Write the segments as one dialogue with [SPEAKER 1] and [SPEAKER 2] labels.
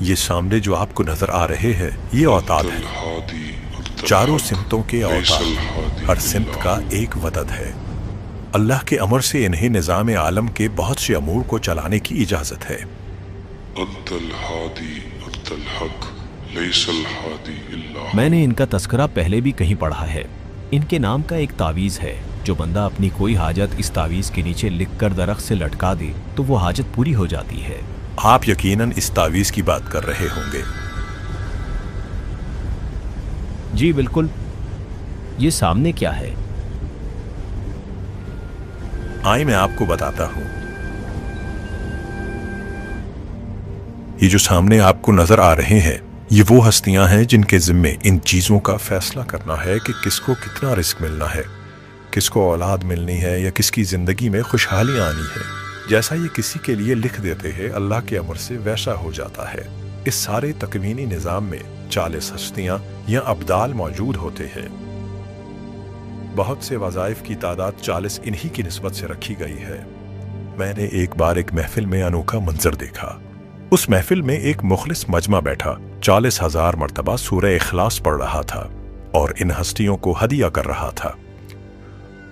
[SPEAKER 1] یہ سامنے جو آپ کو نظر آ رہے ہیں یہ اوتاد ہے، چاروں سمتوں کے اوتاد، ہر سمت کا ایک وتد ہے۔ اللہ کے امر سے انہیں نظام عالم کے بہت سے امور کو چلانے کی اجازت ہے۔
[SPEAKER 2] میں نے ان کا تذکرہ پہلے بھی کہیں پڑھا ہے۔ ان کے نام کا ایک تعویذ ہے، جو بندہ اپنی کوئی حاجت اس تعویذ کے نیچے لکھ کر درخت سے لٹکا دے تو وہ حاجت پوری ہو جاتی ہے۔
[SPEAKER 1] آپ یقیناً اس تعویذ کی بات کر رہے ہوں گے۔
[SPEAKER 2] جی بالکل۔ یہ سامنے کیا ہے؟
[SPEAKER 1] آئیں میں آپ کو بتاتا ہوں۔ یہ جو سامنے آپ کو نظر آ رہے ہیں یہ وہ ہستیاں ہیں جن کے ذمے ان چیزوں کا فیصلہ کرنا ہے کہ کس کو کتنا رزق ملنا ہے، کس کو اولاد ملنی ہے یا کس کی زندگی میں خوشحالی آنی ہے۔ جیسا یہ کسی کے لیے لکھ دیتے ہیں اللہ کے امر سے ویسا ہو جاتا ہے۔ اس سارے تکوینی نظام میں 40 ہستیاں یا ابدال موجود ہوتے ہیں۔ بہت سے وظائف کی تعداد 40 انہی کی نسبت سے رکھی گئی ہے۔ میں نے ایک بار ایک محفل میں انوکھا منظر دیکھا۔ اس محفل میں ایک مخلص مجمع بیٹھا 40,000 مرتبہ سورہ اخلاص پڑھ رہا تھا اور ان ہستیوں کو ہدیہ کر رہا تھا،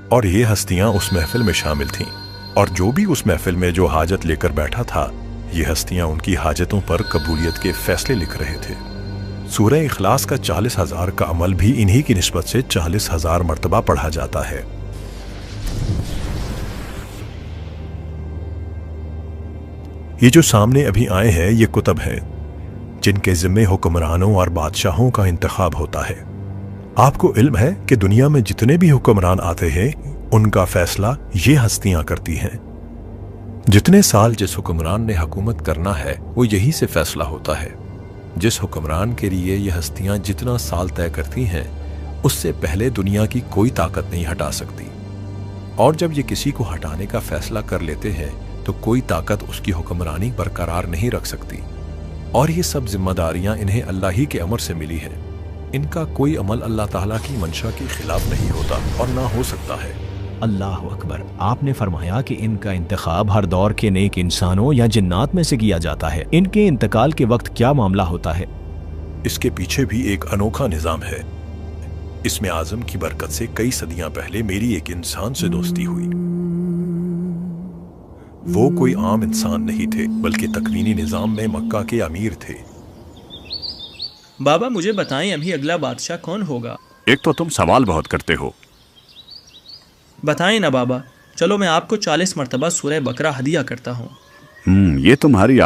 [SPEAKER 1] اور یہ ہستیاں اس محفل میں شامل تھیں، اور جو بھی اس محفل میں جو حاجت لے کر بیٹھا تھا یہ ہستیاں ان کی حاجتوں پر قبولیت کے فیصلے لکھ رہے تھے۔ سورہ اخلاص کا 40,000 کا عمل بھی انہی کی نسبت سے 40,000 مرتبہ پڑھا جاتا ہے۔ یہ جو سامنے ابھی آئے ہیں یہ کتب ہیں جن کے ذمے حکمرانوں اور بادشاہوں کا انتخاب ہوتا ہے۔ آپ کو علم ہے کہ دنیا میں جتنے بھی حکمران آتے ہیں ان کا فیصلہ یہ ہستیاں کرتی ہیں۔ جتنے سال جس حکمران نے حکومت کرنا ہے وہ یہی سے فیصلہ ہوتا ہے۔ جس حکمران کے لیے یہ ہستیاں جتنا سال طے کرتی ہیں اس سے پہلے دنیا کی کوئی طاقت نہیں ہٹا سکتی، اور جب یہ کسی کو ہٹانے کا فیصلہ کر لیتے ہیں تو کوئی طاقت اس کی حکمرانی برقرار نہیں رکھ سکتی، اور یہ سب ذمہ داریاں انہیں اللہ ہی کے امر سے ملی ہیں۔ ان کا کوئی عمل اللہ تعالیٰ کی منشا کے خلاف نہیں ہوتا اور نہ ہو سکتا ہے۔
[SPEAKER 2] اللہ اکبر۔ آپ نے فرمایا کہ ان کا انتخاب ہر دور کے نیک انسانوں یا جنات میں سے کیا جاتا ہے۔ ان کے انتقال کے وقت کیا معاملہ ہوتا ہے؟
[SPEAKER 1] اس کے پیچھے بھی ایک انوکھا نظام ہے۔ اس میں اعظم کی برکت سے کئی صدیاں پہلے میری ایک انسان سے دوستی ہوئی۔ وہ کوئی عام انسان نہیں تھے بلکہ تکوینی نظام میں مکہ کے امیر تھے۔
[SPEAKER 3] بابا مجھے بتائیں ابھی اگلا بادشاہ کون ہوگا؟
[SPEAKER 4] ایک تو تم سوال بہت کرتے ہو۔
[SPEAKER 3] بتائیں نا بابا، چلو میں آپ کو 40 مرتبہ سورہ بقرہ ہدیہ کرتا ہوں۔
[SPEAKER 4] یہ تمہاری